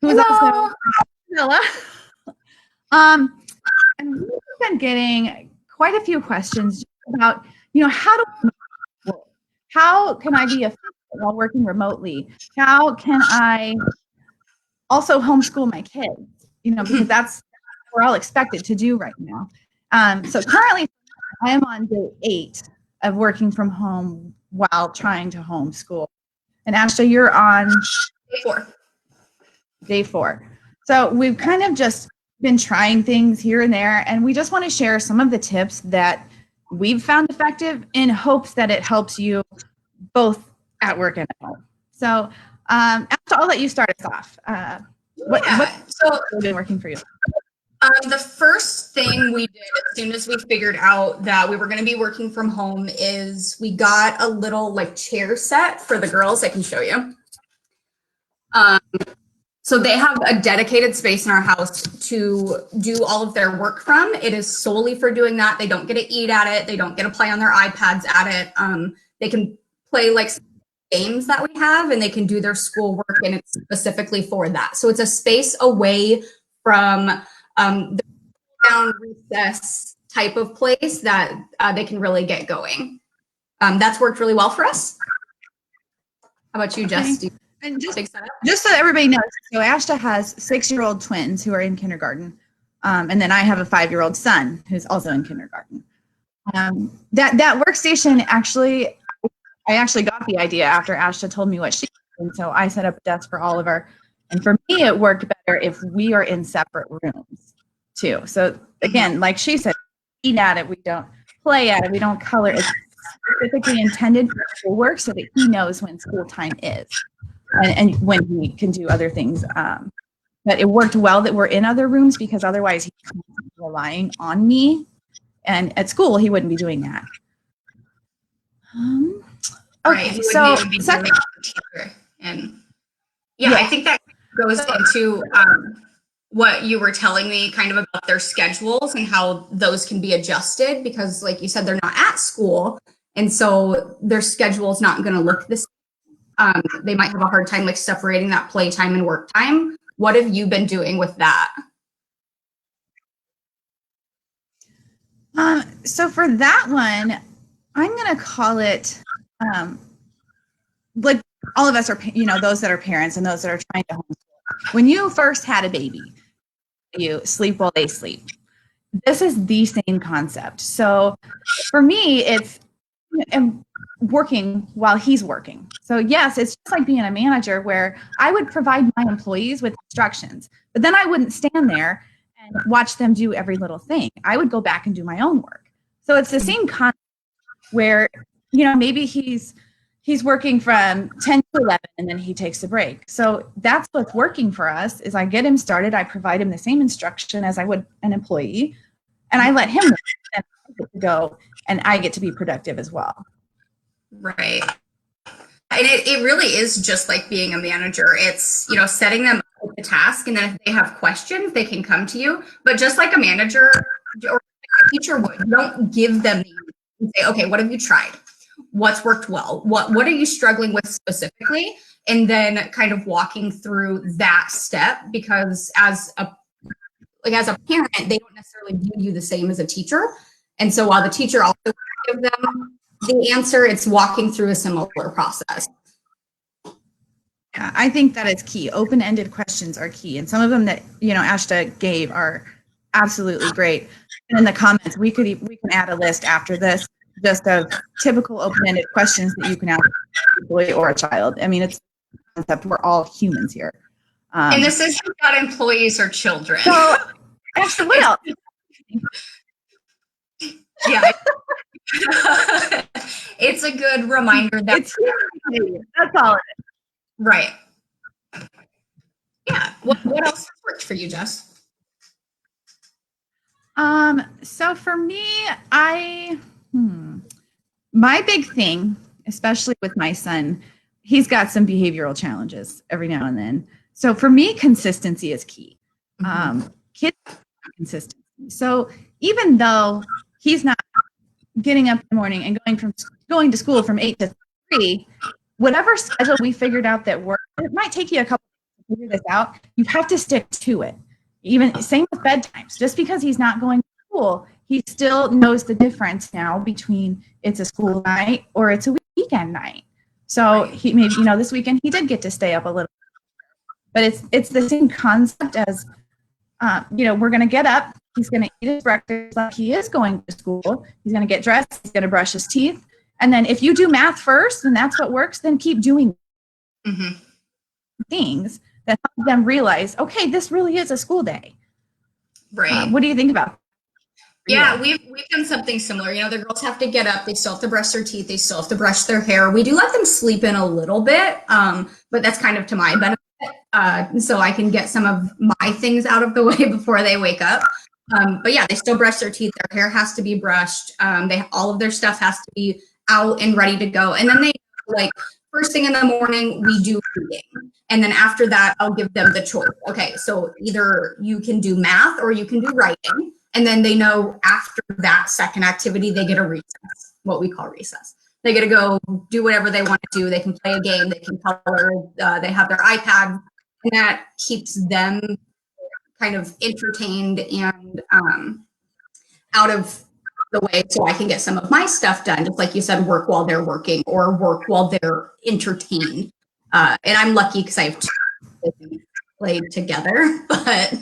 who's Hello. also Revela. And we've been getting quite a few questions about, how can I be efficient while working remotely? How can I also homeschool my kids? Because that's what we're all expected to do right now. So currently, I am on day 8 of working from home while trying to homeschool. And Ashta, you're on Day 4. Day 4. So we've kind of just been trying things here and there, and we just want to share some of the tips that we've found effective in hopes that it helps you both at work and at home. So Ashta, I'll let you start us off. What's been working for you? The first thing we did as soon as we figured out that we were going to be working from home is we got a little chair set for the girls. I can show you. So they have a dedicated space in our house to do all of their work from. It is solely for doing that. They don't get to eat at it. They don't get to play on their iPads at it. They can play games that we have, and they can do their schoolwork, and it's specifically for that. So it's a space away from the down recess type of place that they can really get going. That's worked really well for us. How about you, Jess? Okay. And just so everybody knows, so Ashta has 6-year-old twins who are in kindergarten, and then I have a 5-year-old son who's also in kindergarten. That workstation I actually got the idea after Ashta told me what she did, and so I set up a desk for Oliver. And for me, it worked better if we are in separate rooms too. So again, like she said, we eat at it, we don't play at it, we don't color. It's specifically intended for schoolwork so that he knows when school time is. And when he can do other things. But it worked well that we're in other rooms because otherwise he's relying on me. And at school, he wouldn't be doing that. Okay, right, so second, and yeah, I think that goes into what you were telling me kind of about their schedules and how those can be adjusted because, like you said, they're not at school. And so their schedule is not going to look the same. They might have a hard time separating that playtime and work time. What have you been doing with that? So for that one, I'm going to call it like all of us are, those that are parents and those that are trying to homeschool. When you first had a baby, you sleep while they sleep. This is the same concept. So for me, it's working while he's working. So yes, it's just like being a manager where I would provide my employees with instructions, but then I wouldn't stand there and watch them do every little thing. I would go back and do my own work. So it's the same concept where, maybe he's working from 10 to 11 and then he takes a break. So that's what's working for us is I get him started. I provide him the same instruction as I would an employee, and I let him go, and I get to be productive as well. Right. And it really is just like being a manager. It's, setting them up with the task, and then if they have questions, they can come to you. But just like a manager or a teacher would, you don't give them and say, okay, what have you tried? What's worked well? What are you struggling with specifically? And then kind of walking through that step, because as a parent, they don't necessarily view you the same as a teacher. And so while the teacher also gives them the answer, it's walking through a similar process. Yeah, I think that is key. Open-ended questions are key. And some of them that, Ashta gave are absolutely great. And in the comments, we can add a list after this just of typical open-ended questions that you can ask an employee or a child. I mean, it's a concept. We're all humans here. And this isn't about employees or children. So, Ashta, what else? Yeah. It's a good reminder that that's all it is. Right. Yeah. What else has worked for you, Jess? So for me, my big thing, especially with my son, he's got some behavioral challenges every now and then. So for me, consistency is key. Kids consistency. So even though he's not getting up in the morning and going to school from 8 to 3, whatever schedule we figured out that works, it might take you a couple figure this out, you have to stick to it. Even same with bedtimes. Just because he's not going to school, he still knows the difference now between it's a school night or it's a weekend night. So he maybe, this weekend he did get to stay up a little, but it's the same concept as, we're going to get up. He's going to eat his breakfast like he is going to school. He's going to get dressed. He's going to brush his teeth. And then if you do math first and that's what works, then keep doing things that help them realize, okay, this really is a school day. Right. What do you think about that? Yeah, we've done something similar. The girls have to get up. They still have to brush their teeth. They still have to brush their hair. We do let them sleep in a little bit, but that's kind of to my benefit, so I can get some of my things out of the way before they wake up. But yeah, they still brush their teeth. Their hair has to be brushed. All of their stuff has to be out and ready to go. And then first thing in the morning, we do reading. And then after that, I'll give them the choice. Okay, so either you can do math or you can do writing. And then they know after that second activity, they get a recess, what we call recess. They get to go do whatever they want to do. They can play a game, they can color, they have their iPad, and that keeps them kind of entertained and out of the way so I can get some of my stuff done. Just like you said, work while they're working or work while they're entertained. And I'm lucky because I have two played together, but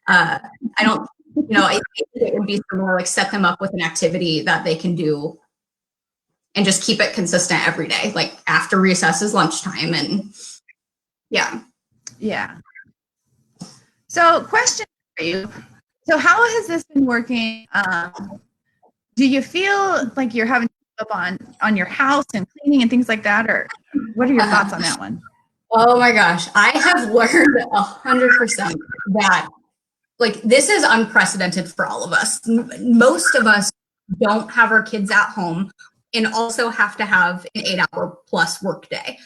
I don't, I think it would be more like set them up with an activity that they can do and just keep it consistent every day, like after recess is lunchtime. And yeah. So question for you. So how has this been working? Do you feel like you're having to keep up on your house and cleaning and things like that? Or what are your thoughts on that one? Oh my gosh. I have learned 100% that this is unprecedented for all of us. Most of us don't have our kids at home and also have to have an 8-hour plus workday.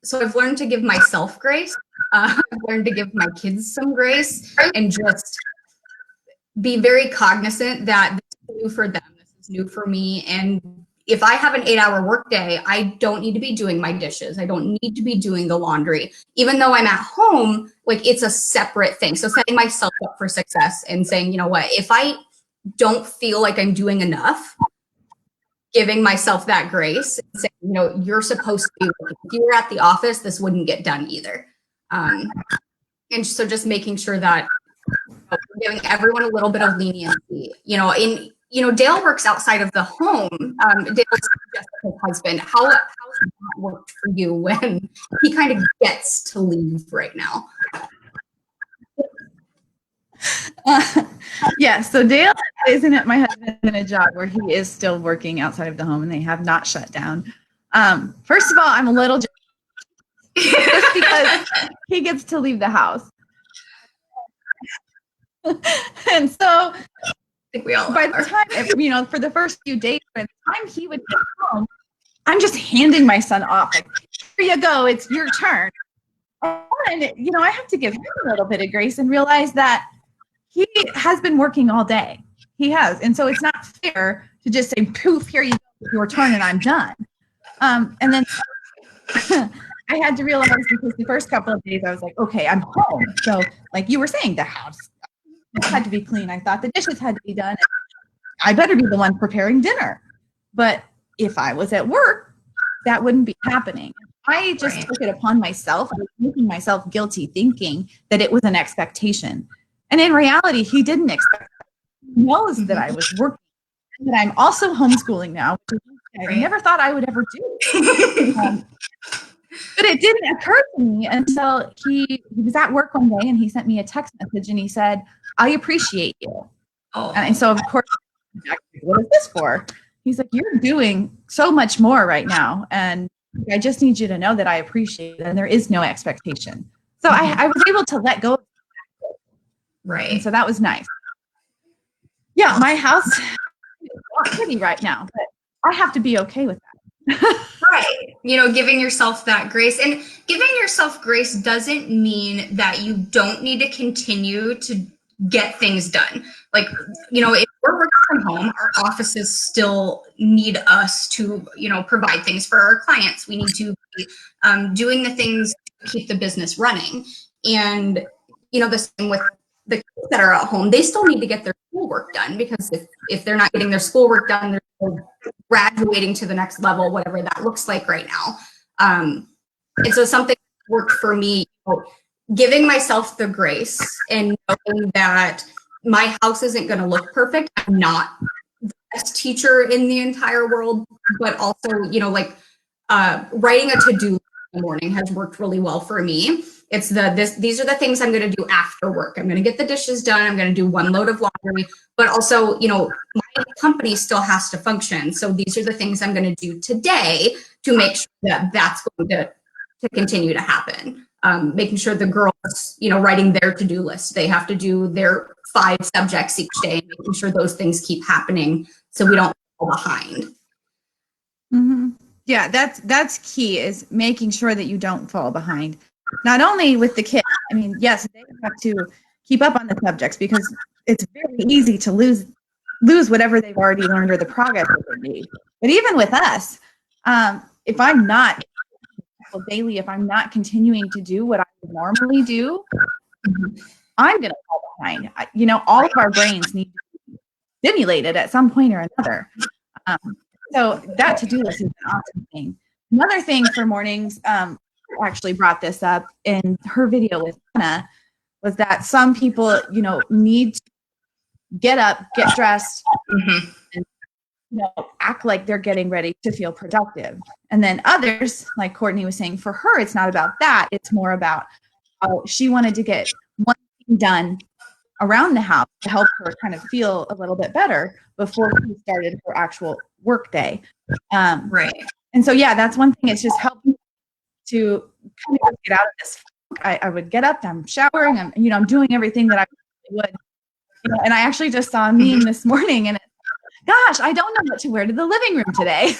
So I've learned to give myself grace. I've learned to give my kids some grace and just be very cognizant that this is new for them. This is new for me. And if I have an 8-hour workday, I don't need to be doing my dishes. I don't need to be doing the laundry. Even though I'm at home, it's a separate thing. So setting myself up for success and saying, you know what, if I don't feel like I'm doing enough, giving myself that grace and saying, you're supposed to be working. If you were at the office, this wouldn't get done either. And so just making sure that giving everyone a little bit of leniency, Dale works outside of the home. Dale's Jessica's husband. How has that worked for you when he kind of gets to leave right now? Yeah, so Dale isn't it my husband in a job where he is still working outside of the home and they have not shut down. First of all, I'm a little just because he gets to leave the house. And so I think we all by the time, for the first few days, by the time he would get home, I'm just handing my son off. Here you go, it's your turn. And, I have to give him a little bit of grace and realize that he has been working all day. He has. And so it's not fair to just say, poof, here you go, it's your turn and I'm done. And then I had to realize, because the first couple of days I was like, okay, I'm home. So like you were saying, the house had to be clean. I thought the dishes had to be done. I better be the one preparing dinner. But if I was at work, that wouldn't be happening. I just took it upon myself. I was making myself guilty, thinking that it was an expectation. And in reality, he didn't expect that. He knows that I was working, and that I'm also homeschooling now, which I never thought I would ever do. But it didn't occur to me until he was at work one day and he sent me a text message and he said, I appreciate you. And so, of course, what is this for? He's like, you're doing so much more right now. And I just need you to know that I appreciate it. And there is no expectation. So I was able to let go. Right. And so that was nice. Yeah, my house is not pretty right now, but I have to be okay with that. Right. Giving yourself that grace, and giving yourself grace doesn't mean that you don't need to continue to get things done. If we're working from home, our offices still need us to, provide things for our clients. We need to be doing the things to keep the business running. And, the same with the kids that are at home, they still need to get their schoolwork done, because if they're not getting their schoolwork done, they're still graduating to the next level, whatever that looks like right now. And so something that worked for me, giving myself the grace and knowing that my house isn't going to look perfect. I'm not the best teacher in the entire world, but also, writing a to-do list in the morning has worked really well for me. It's these are the things I'm going to do after work. I'm going to get the dishes done. I'm going to do one load of laundry, but also, my company still has to function. So these are the things I'm going to do today to make sure that that's going to continue to happen. Making sure the girls, writing their to-do list, they have to do their 5 subjects each day, and making sure those things keep happening so we don't fall behind. Mm-hmm. Yeah, that's key, is making sure that you don't fall behind. Not only with the kids, I mean, yes, they have to keep up on the subjects, because it's very easy to lose whatever they've already learned or the progress that they made. But even with us, if I'm not daily, if I'm not continuing to do what I would normally do, I'm going to fall behind. All of our brains need to be stimulated at some point or another. So that to-do list is an awesome thing. Another thing for mornings, actually brought this up in her video with Anna, was that some people, need to get up, get dressed, and act like they're getting ready to feel productive. And then others, like Courtney was saying, for her, it's not about that. It's more about how she wanted to get one thing done around the house to help her kind of feel a little bit better before she started her actual work day. Right. And so, yeah, that's one thing. It's just helping to kind of get out of this. I would get up, I'm showering, I'm doing everything that I would. And I actually just saw a meme this morning, and gosh, I don't know what to wear to the living room today.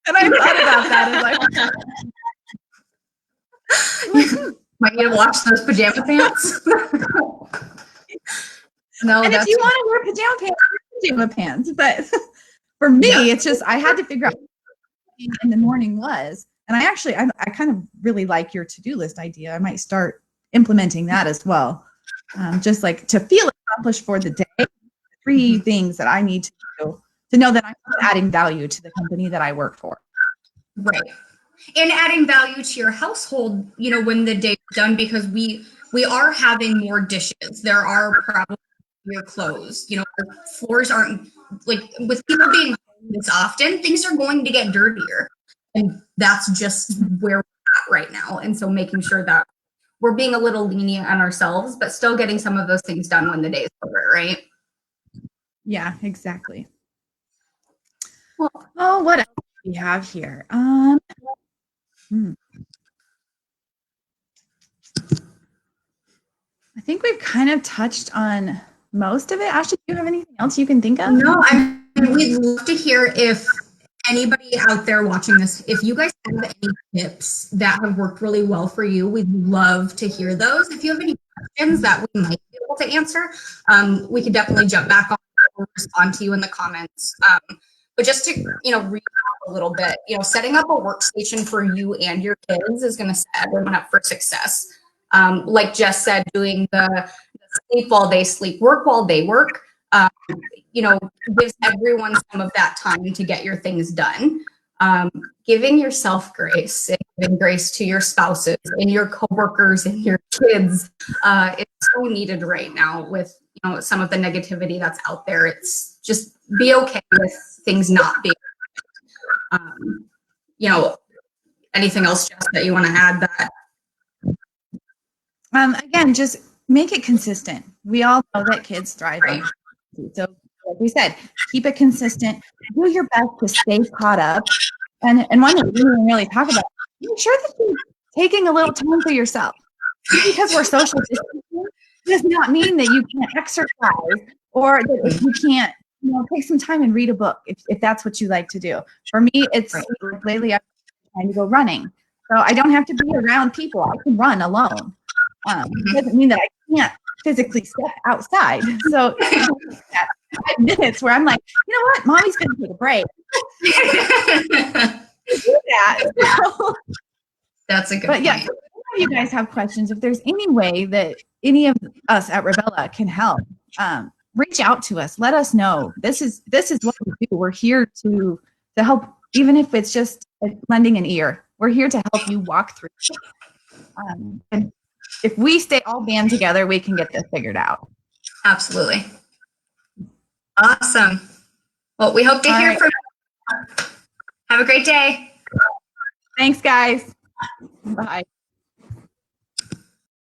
And I thought about that. Might need to wash those pajama pants. No, and if you want to wear pajama pants. But for me, it's just, I had to figure out what in the morning was. And I kind of really like your to-do list idea. I might start implementing that as well. Just like to feel accomplished for the day. 3 things that I need to do to know that I'm adding value to the company that I work for. Right. And adding value to your household, when the day's done, because we are having more dishes. There are probably more clothes. The floors aren't, like, with people being home this often, things are going to get dirtier. And that's just where we're at right now. And so making sure that we're being a little lenient on ourselves, but still getting some of those things done when the day's over, right? Yeah, exactly. Well, what else do we have here? I think we've kind of touched on most of it. Ashta, do you have anything else you can think of? No, we'd love to hear if anybody out there watching this, if you guys have any tips that have worked really well for you, we'd love to hear those. If you have any questions that we might be able to answer, we could definitely jump back on or respond to you in the comments. But just to, recap a little bit, setting up a workstation for you and your kids is going to set everyone up for success. Like Jess said, doing the sleep while they sleep, work while they work, gives everyone some of that time to get your things done. Giving yourself grace and giving grace to your spouses and your coworkers and your kids is so needed right now with some of the negativity that's out there. It's just be okay with things not being anything else, Jess, that you want to add that? Again, just make it consistent. We all know that kids thrive on consistency. So like we said, keep it consistent. Do your best to stay caught up. And one thing we didn't really talk about, make sure that you're taking a little time for yourself. Just because we're social distancing does not mean that you can't exercise or that you can't, take some time and read a book if that's what you like to do. For me, it's lately I'm trying to go running. So I don't have to be around people. I can run alone. It doesn't mean that I can't physically step outside. So 5 minutes where I'm like, you know what, mommy's going to take a break. Do that. That's a good point. Yeah, of you guys have questions, if there's any way that any of us at Revela can help, reach out to us. Let us know. This is what we do. We're here to help, even if it's just lending an ear. We're here to help you walk through. And if we stay all band together, we can get this figured out. Absolutely. Awesome. Well, we hope to hear from you. Have a great day. Thanks, guys. Bye.